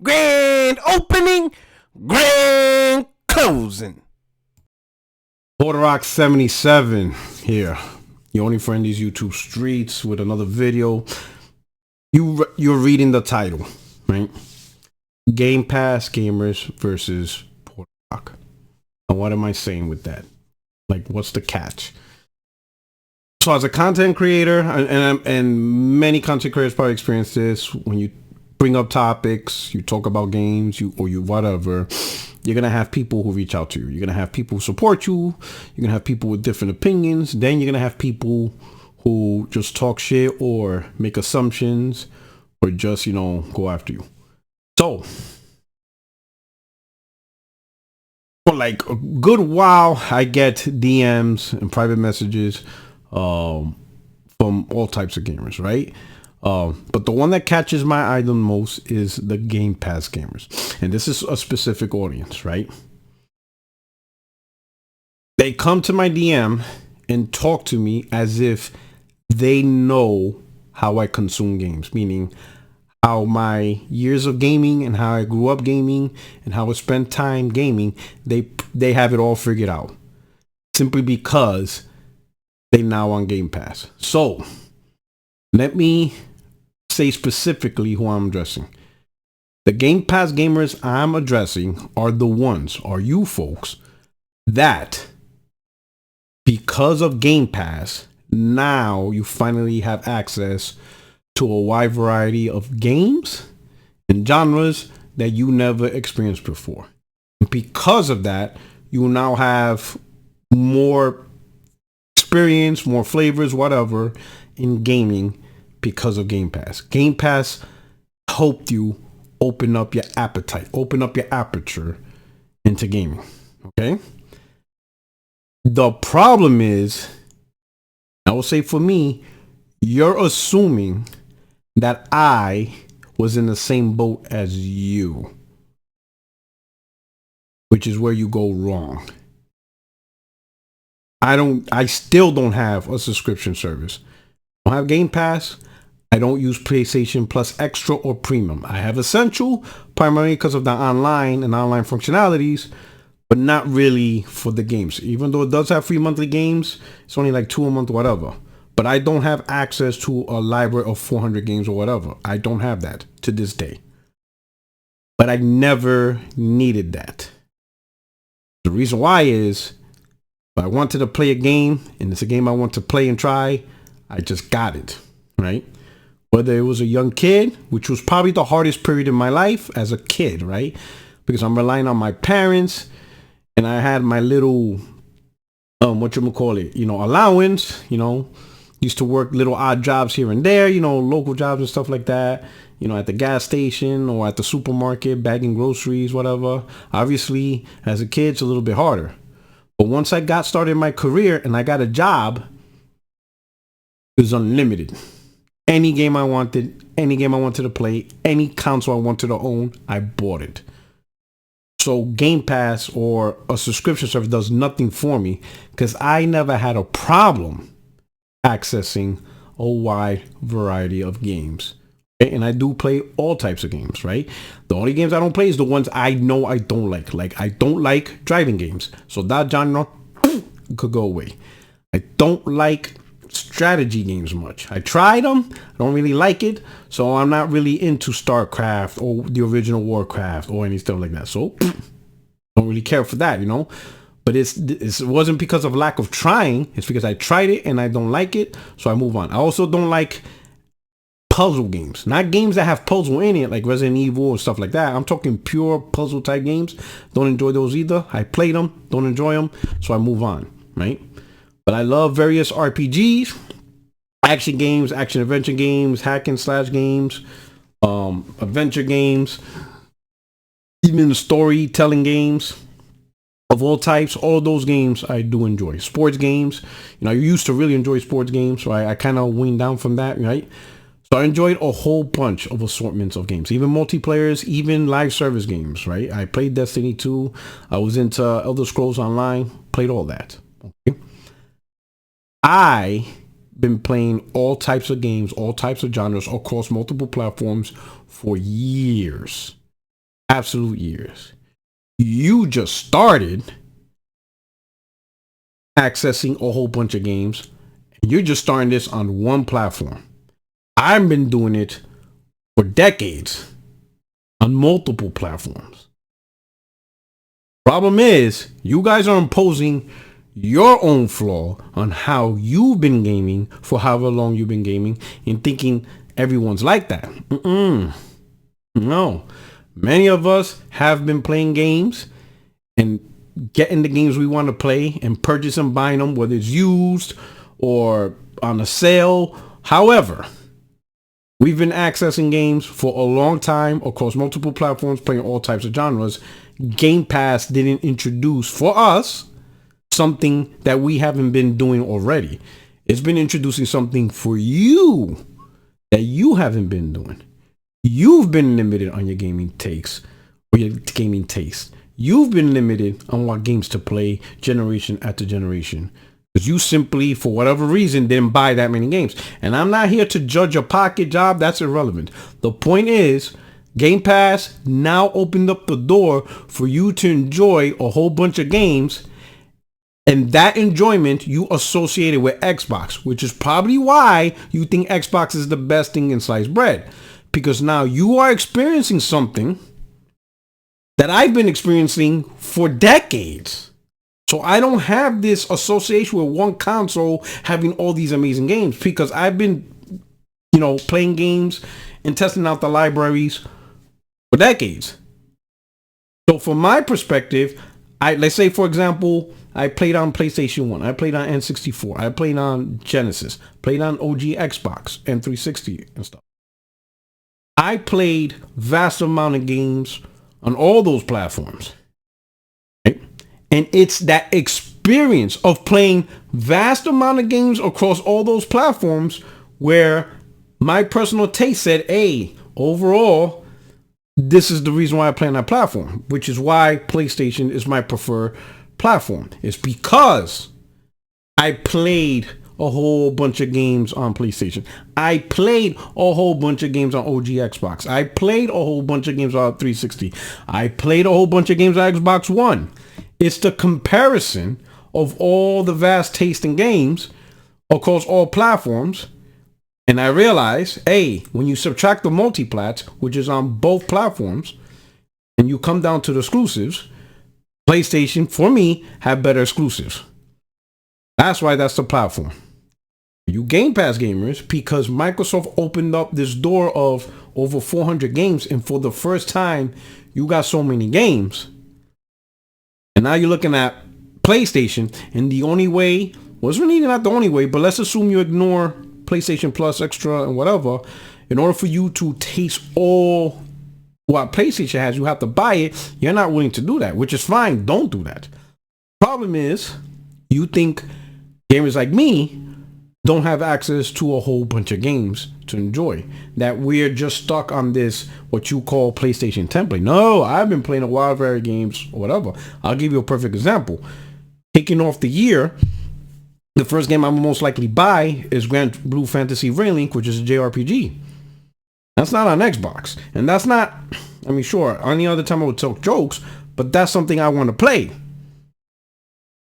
Grand opening, grand closing. Puertorock77 here. Your only friend these YouTube streets with another video. You're reading the title, right? Gamepass gamers versus Puertorock. And what am I saying with that? Like, what's the catch? So as a content creator, and many content creators probably experience this, when you bring up topics, you talk about games, you whatever, you're gonna have people who reach out to you. You're gonna have people who support you. You're gonna have people with different opinions. Then you're gonna have people who just talk shit or make assumptions or just, go after you. So for like a good while, I get DMs and private messages from all types of gamers, right? But the one that catches my eye the most is the Game Pass gamers. And this is a specific audience, right? They come to my DM and talk to me as if they know how I consume games, meaning how my years of gaming and how I grew up gaming and how I spent time gaming, they have it all figured out. Simply because they now on Game Pass. So let me say specifically who I'm addressing. The Game Pass gamers I'm addressing are you folks that, because of Game Pass, now you finally have access to a wide variety of games and genres that you never experienced before. And because of that, you now have more experience, more flavors, whatever, in gaming because of Game Pass. Game Pass helped you open up your appetite, open up your aperture into gaming. Okay? The problem is, I will say for me, you're assuming that I was in the same boat as you, which is where you go wrong. I still don't have a subscription service. I don't have Game Pass. I don't use PlayStation Plus Extra or Premium. I have Essential, primarily because of the online functionalities, but not really for the games. Even though it does have free monthly games, it's only like 2 a month, whatever. But I don't have access to a library of 400 games or whatever. I don't have that to this day. But I never needed that. The reason why is, if I wanted to play a game, and it's a game I want to play and try, I just got it, right? Whether it was a young kid, which was probably the hardest period in my life as a kid, right? Because I'm relying on my parents, and I had my little, allowance, used to work little odd jobs here and there, local jobs and stuff like that, at the gas station or at the supermarket, bagging groceries, whatever. Obviously, as a kid, it's a little bit harder. But once I got started in my career and I got a job, it was unlimited. Any game I wanted to play, any console I wanted to own, I bought it. So Game Pass or a subscription service does nothing for me because I never had a problem accessing a wide variety of games. Okay? And I do play all types of games, right? The only games I don't play is the ones I know I don't like. Like, I don't like driving games. So that genre could go away. I don't like strategy games much. I tried them. I don't really like it. So I'm not really into StarCraft or the original Warcraft or any stuff like that. So don't really care for that, But it wasn't because of lack of trying. It's because I tried it and I don't like it. So I move on. I also don't like puzzle games. Not games that have puzzle in it, like Resident Evil or stuff like that. I'm talking pure puzzle type games. Don't enjoy those either. I played them. Don't enjoy them. So I move on, right? But I love various RPGs, action games, action adventure games, hack and slash games, adventure games, even storytelling games of all types. All of those games I do enjoy. Sports games, I used to really enjoy sports games, so I kind of weaned down from that, right? So I enjoyed a whole bunch of assortments of games, even multiplayers, even live service games, right? I played Destiny 2. I was into Elder Scrolls Online, played all that. Okay. I been playing all types of games, all types of genres across multiple platforms for years. absolute years. You just started accessing a whole bunch of games. You're just starting this on one platform. I've been doing it for decades on multiple platforms. Problem is, you guys are imposing your own flaw on how you've been gaming for however long you've been gaming and thinking everyone's like that. No. Many of us have been playing games and getting the games we want to play and purchase and buying them, whether it's used or on a sale. However, we've been accessing games for a long time across multiple platforms, playing all types of genres. Game Pass didn't introduce for us something that we haven't been doing already. It's been introducing something for you that you haven't been doing. You've been limited on your gaming takes or your gaming taste. You've been limited on what games to play generation after generation. Because you simply, for whatever reason, didn't buy that many games. And I'm not here to judge your pocket job. That's irrelevant. The point is, Game Pass now opened up the door for you to enjoy a whole bunch of games. And that enjoyment you associated with Xbox, which is probably why you think Xbox is the best thing in sliced bread. Because now you are experiencing something that I've been experiencing for decades. So I don't have this association with one console having all these amazing games, because I've been, playing games and testing out the libraries for decades. So from my perspective, let's say, for example, I played on PlayStation 1, I played on N64, I played on Genesis, played on OG Xbox and 360 and stuff. I played vast amount of games on all those platforms. Right? And it's that experience of playing vast amount of games across all those platforms where my personal taste said, hey, overall, this is the reason why I play on that platform, which is why PlayStation is my preferred platform. It's because I played a whole bunch of games on PlayStation. I played a whole bunch of games on OG Xbox. I played a whole bunch of games on 360. I played a whole bunch of games on Xbox One. It's the comparison of all the vast taste in games across all platforms. And I realized, hey, when you subtract the multiplats, which is on both platforms, and you come down to the exclusives, PlayStation, for me, have better exclusives. That's why that's the platform. You Game Pass gamers, because Microsoft opened up this door of over 400 games, and for the first time, you got so many games. And now you're looking at PlayStation, and the only way, well, it's really not the only way, but let's assume you ignore PlayStation Plus Extra and whatever. In order for you to taste all what PlayStation has, you have to buy it. You're not willing to do that, which is fine. Don't do that. Problem is, you think gamers like me don't have access to a whole bunch of games to enjoy, that we're just stuck on this, what you call PlayStation template. No, I've been playing a wide variety of games or whatever. I'll give you a perfect example. Kicking off the year, the first game I will most likely buy is Grand Blue Fantasy Relink, which is a JRPG. That's not on Xbox. And that's not, sure, any other time I would talk jokes, but that's something I want to play.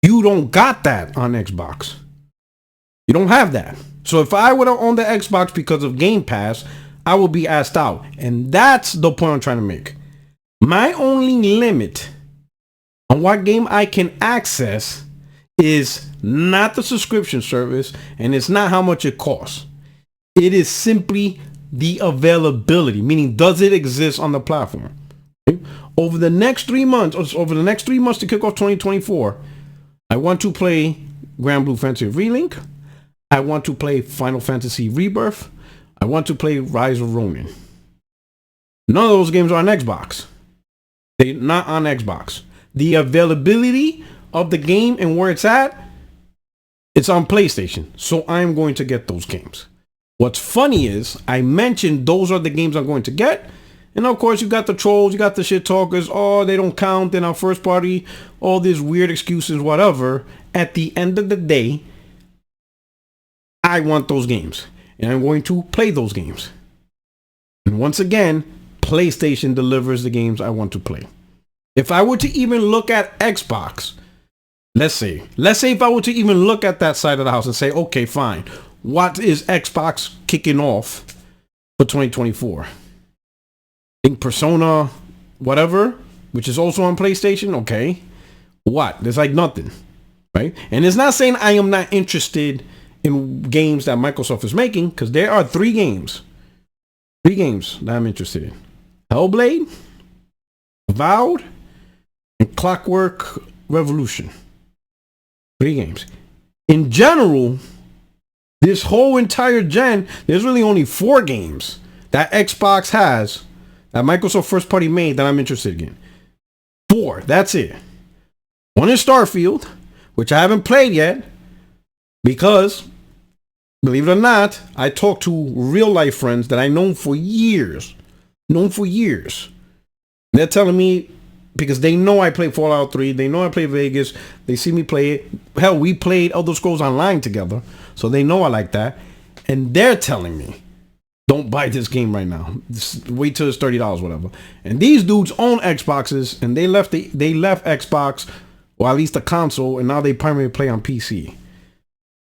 You don't got that on Xbox. You don't have that. So if I would have owned the Xbox because of Game Pass, I would be asked out. And that's the point I'm trying to make. My only limit on what game I can access is not the subscription service, and it's not how much it costs. It is simply the availability, meaning does it exist on the platform? Okay? Over the next 3 months to kick off 2024, I want to play Grand Blue Fantasy Relink. I want to play Final Fantasy Rebirth. I want to play Rise of Ronin. None of those games are on Xbox. They're not on Xbox. The availability of the game and where it's at, it's on PlayStation. So I'm going to get those games. What's funny is I mentioned those are the games I'm going to get. And of course, you got the trolls, you got the shit talkers. Oh, they don't count in our first party. All these weird excuses, whatever. At the end of the day, I want those games. And I'm going to play those games. And once again, PlayStation delivers the games I want to play. If I were to even look at Xbox, let's say if I were to even look at that side of the house and say, okay, fine, what is Xbox kicking off for 2024? I think Persona, whatever, which is also on PlayStation. Okay, what? There's like nothing, right? And it's not saying I am not interested in games that Microsoft is making, because there are three games that I'm interested in: Hellblade, Avowed, and Clockwork Revolution. 3 games. In general, this whole entire gen, there's really only 4 games that Xbox has that Microsoft first party made that I'm interested in. 4, that's it. One is Starfield, which I haven't played yet because, believe it or not, I talk to real life friends that I know for years. They're telling me, because they know I play Fallout 3, they know I play Vegas, they see me play it. Hell, we played Elder Scrolls Online together, so they know I like that. And they're telling me, don't buy this game right now. Just wait till it's $30, whatever. And these dudes own Xboxes, and they left Xbox, or at least the console, and now they primarily play on PC.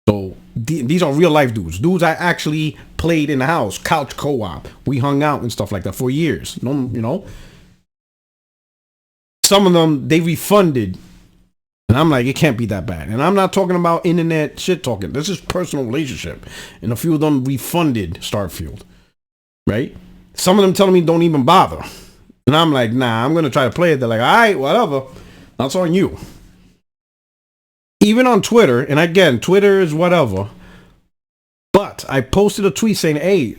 So these are real life dudes I actually played in the house, couch co-op. We hung out and stuff like that for years. No, you know. Some of them, they refunded. And I'm like, it can't be that bad. And I'm not talking about internet shit talking. This is personal relationship. And a few of them refunded Starfield. Right? Some of them telling me don't even bother. And I'm like, nah, I'm going to try to play it. They're like, all right, whatever. That's on you. Even on Twitter, and again, Twitter is whatever. But I posted a tweet saying, hey,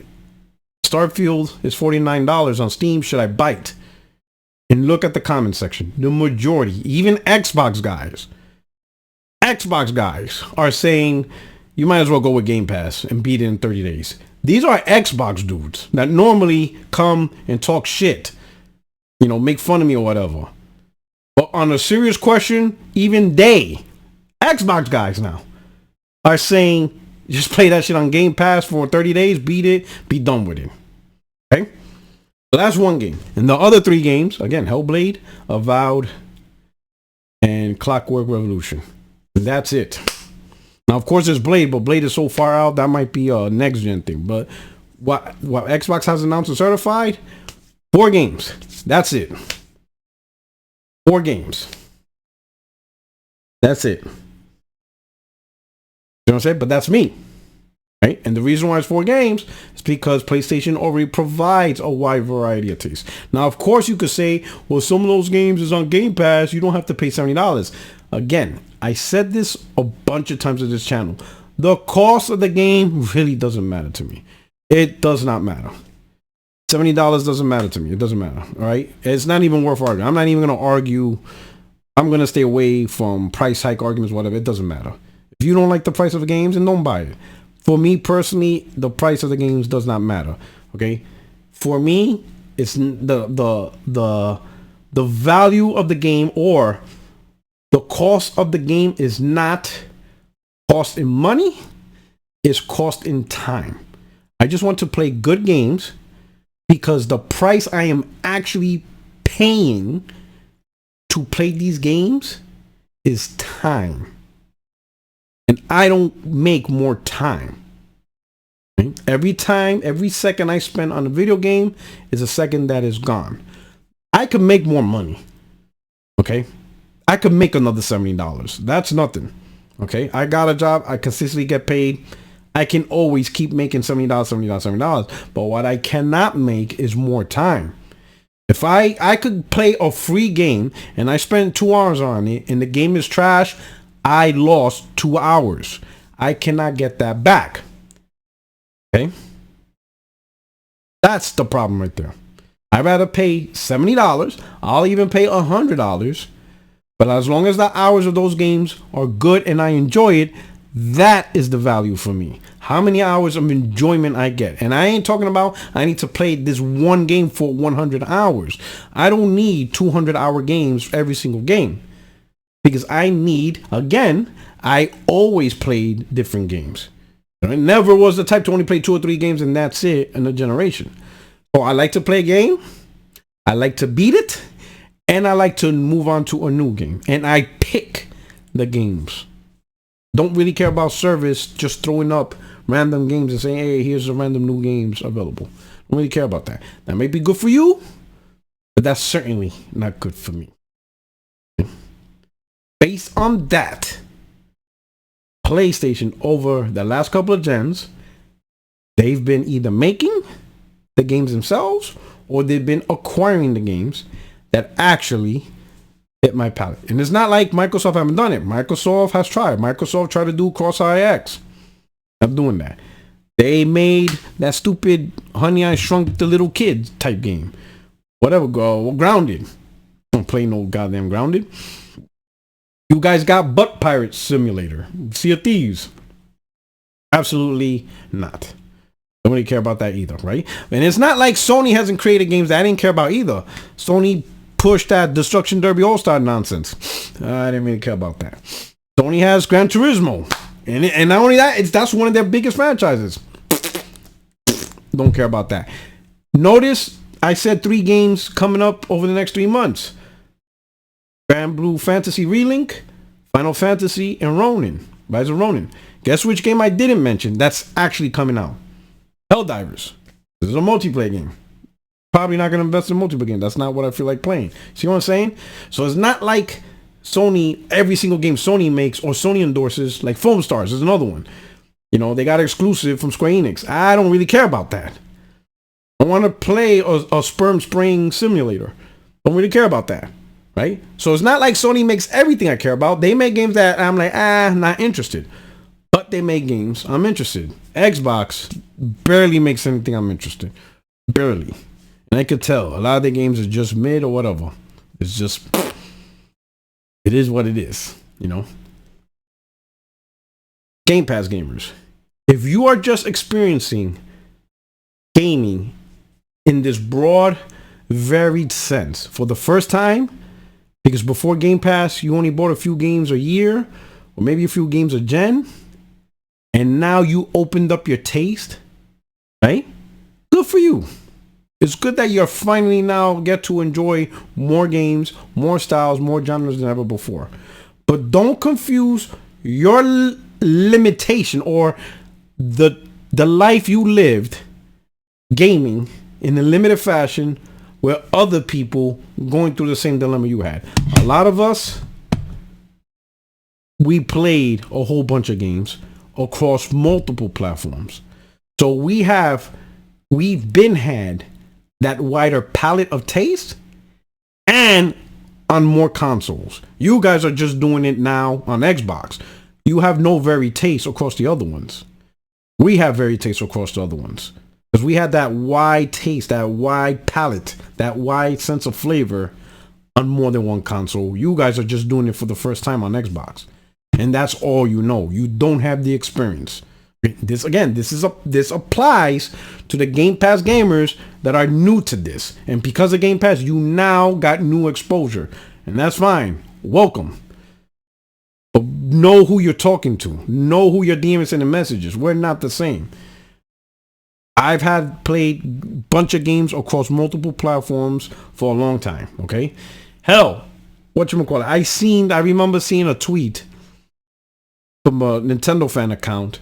Starfield is $49 on Steam. Should I bite? And look at the comment section. The majority, even Xbox guys are saying you might as well go with Game Pass and beat it in 30 days. These are Xbox dudes that normally come and talk shit, you know, make fun of me or whatever. But on a serious question, even Xbox guys now, are saying just play that shit on Game Pass for 30 days, beat it, be done with it. Okay? So that's one game. And the other 3 games, again, Hellblade, Avowed, and Clockwork Revolution. And that's it. Now, of course, there's Blade, but Blade is so far out, that might be a next-gen thing. But what Xbox has announced and certified, 4 games. That's it. 4 games. That's it. You know what I'm saying? But that's me. Right? And the reason why it's 4 games is because PlayStation already provides a wide variety of tastes. Now, of course, you could say, well, some of those games is on Game Pass. You don't have to pay $70. Again, I said this a bunch of times on this channel. The cost of the game really doesn't matter to me. It does not matter. $70 doesn't matter to me. It doesn't matter. All right? It's not even worth arguing. I'm not even going to argue. I'm going to stay away from price hike arguments, whatever. It doesn't matter. If you don't like the price of the games, then don't buy it. For me personally, the price of the games does not matter. Okay, for me, it's the value of the game, or the cost of the game is not cost in money, it's cost in time. I just want to play good games because the price I am actually paying to play these games is time. And I don't make more time. Okay? Every second I spend on a video game is a second that is gone. I could make more money. Okay? I could make another $70. That's nothing. Okay? I got a job. I consistently get paid. I can always keep making $70. But what I cannot make is more time. If I could play a free game and I spend 2 hours on it and the game is trash, I lost 2 hours. I cannot get that back. Okay? That's the problem right there. I'd rather pay $70. I'll even pay $100. But as long as the hours of those games are good and I enjoy it, that is the value for me. How many hours of enjoyment I get. And I ain't talking about I need to play this one game for 100 hours. I don't need 200-hour games for every single game. Because I need, again, I always played different games. I never was the type to only play 2 or 3 games and that's it in a generation. So I like to play a game. I like to beat it, and I like to move on to a new game. And I pick the games. Don't really care about service, just throwing up random games and saying, hey, here's the random new games available. Don't really care about that. That may be good for you, but that's certainly not good for me. Based on that, PlayStation over the last couple of gens, they've been either making the games themselves or they've been acquiring the games that actually hit my palate. And it's not like Microsoft haven't done it. Microsoft has tried. Microsoft tried to do Cross-IX. I'm doing that. They made that stupid Honey, I Shrunk the Little Kid type game. Whatever, Grounded. Don't play no goddamn Grounded. You guys got Butt Pirate Simulator. Sea of Thieves. Absolutely not. Don't really care about that either, right? And it's not like Sony hasn't created games that I didn't care about either. Sony pushed that Destruction Derby All-Star nonsense. I didn't really care about that. Sony has Gran Turismo. And not only that, that's one of their biggest franchises. Don't care about that. Notice I said 3 games coming up over the next 3 months. Grand Blue Fantasy Relink, Final Fantasy, and Ronin. Rise of Ronin. Guess which game I didn't mention that's actually coming out? Helldivers. This is a multiplayer game. Probably not going to invest in a multiplayer game. That's not what I feel like playing. See what I'm saying? So it's not like Sony, every single game Sony makes or Sony endorses, like Foam Stars is another one. You know, they got exclusive from Square Enix. I don't really care about that. I want to play a sperm spraying simulator. Don't really care about that. Right? So it's not like Sony makes everything I care about. They make games that I'm like, not interested. But they make games I'm interested. Xbox barely makes anything I'm interested. Barely. And I could tell. A lot of the games are just mid or whatever. It's just, it is what it is. You know? Game Pass gamers. If you are just experiencing gaming in this broad, varied sense for the first time, because before Game Pass, you only bought a few games a year, or maybe a few games a gen, and now you opened up your taste, right? Good for you. It's good that you're finally now get to enjoy more games, more styles, more genres than ever before. But don't confuse your limitation or the life you lived gaming in a limited fashion with other people going through the same dilemma you had. A lot of us, we played a whole bunch of games across multiple platforms. So we've been had that wider palette of taste and on more consoles. You guys are just doing it now on Xbox. You have no varied taste across the other ones. We have varied taste across the other ones. Because we had that wide taste, that wide palette, that wide sense of flavor on more than one console. You guys are just doing it for the first time on Xbox. And that's all you know. You don't have the experience. This applies to the Game Pass gamers that are new to this. And because of Game Pass, you now got new exposure. And that's fine. Welcome. But know who you're talking to. Know who you're DMing sending messages. We're not the same. I've played a bunch of games across multiple platforms for a long time, okay? Hell, whatchamacallit, I remember seeing a tweet from a Nintendo fan account,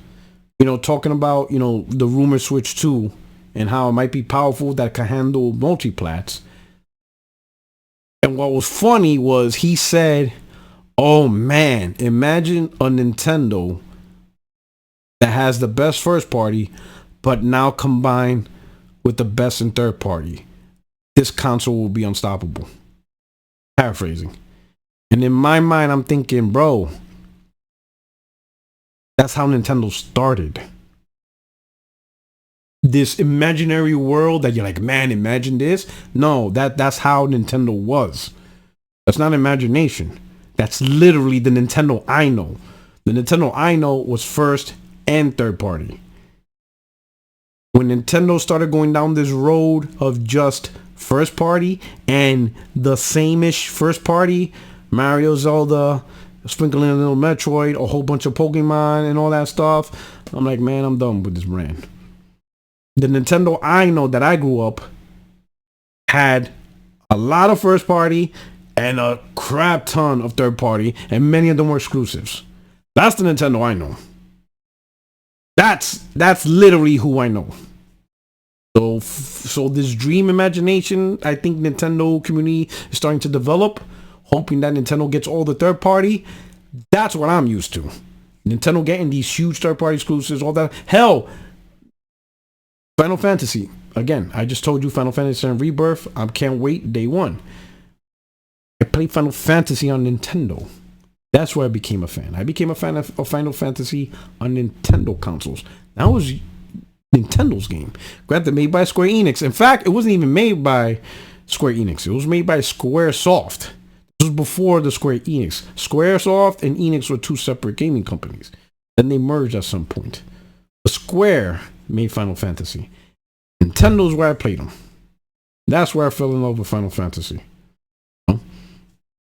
talking about, the rumored Switch 2 and how it might be powerful that can handle multiplats. And what was funny was he said, oh man, imagine a Nintendo that has the best first party but now combined with the best in third party. This console will be unstoppable. Paraphrasing. And in my mind, I'm thinking, bro, that's how Nintendo started. This imaginary world that you're like, man, imagine this. No, that's how Nintendo was. That's not imagination. That's literally the Nintendo I know. The Nintendo I know was first and third party. When Nintendo started going down this road of just first party and the same-ish first party, Mario, Zelda, sprinkling a little Metroid, a whole bunch of Pokemon and all that stuff, I'm like, man, I'm done with this brand. The Nintendo I know that I grew up had lot of first party and a crap ton of third party, and many of them were exclusives. That's the Nintendo I know. That's literally who I know. So this dream imagination, I think Nintendo community is starting to develop, hoping that Nintendo gets all the third party. That's what I'm used to. Nintendo getting these huge third party exclusives, all that. Hell, Final Fantasy. Again, I just told you Final Fantasy and Rebirth. I can't wait day one. I played Final Fantasy on Nintendo. That's where I became a fan. I became a fan of Final Fantasy on Nintendo consoles. That was Nintendo's game. Granted, made by Square Enix. In fact, it wasn't even made by Square Enix. It was made by Squaresoft. This was before the Square Enix. Squaresoft and Enix were two separate gaming companies. Then they merged at some point. The Square made Final Fantasy. Nintendo's where I played them. That's where I fell in love with Final Fantasy.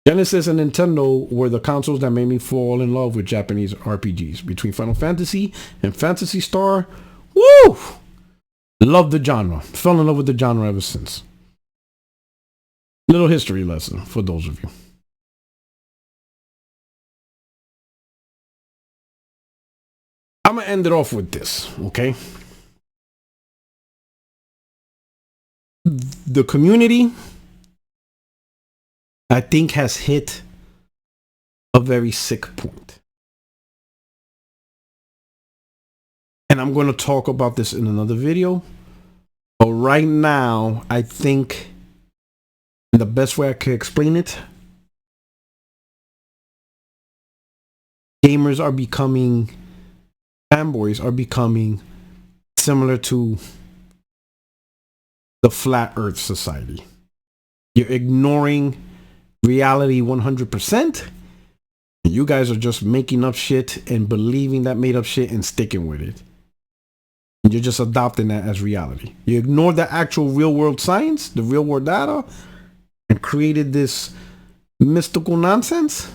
Genesis and Nintendo were the consoles that made me fall in love with Japanese RPGs. Between Final Fantasy and Phantasy Star, woo! Love the genre. Fell in love with the genre ever since. Little history lesson for those of you. I'm going to end it off with this, okay? The community, I think, has hit a very sick point. And I'm going to talk about this in another video. But right now, I think the best way I could explain it, gamers are becoming, fanboys are becoming similar to the Flat Earth Society. You're ignoring reality 100%. And you guys are just making up shit and believing that made up shit and sticking with it. And you're just adopting that as reality. You ignore the actual real world science, the real world data, and created this mystical nonsense.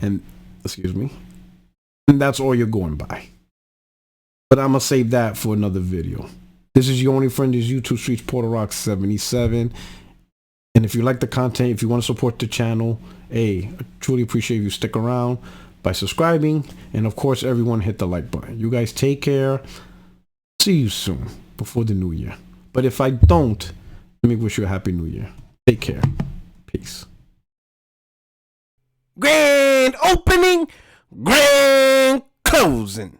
And, excuse me. And that's all you're going by. But I'm going to save that for another video. This is your only friend, is YouTube Streets Puertorock77. And if you like the content, if you want to support the channel, hey, I truly appreciate you stick around by subscribing. And of course, everyone hit the like button. You guys take care. See you soon before the new year. But if I don't, let me wish you a happy new year. Take care. Peace. Grand opening, grand closing.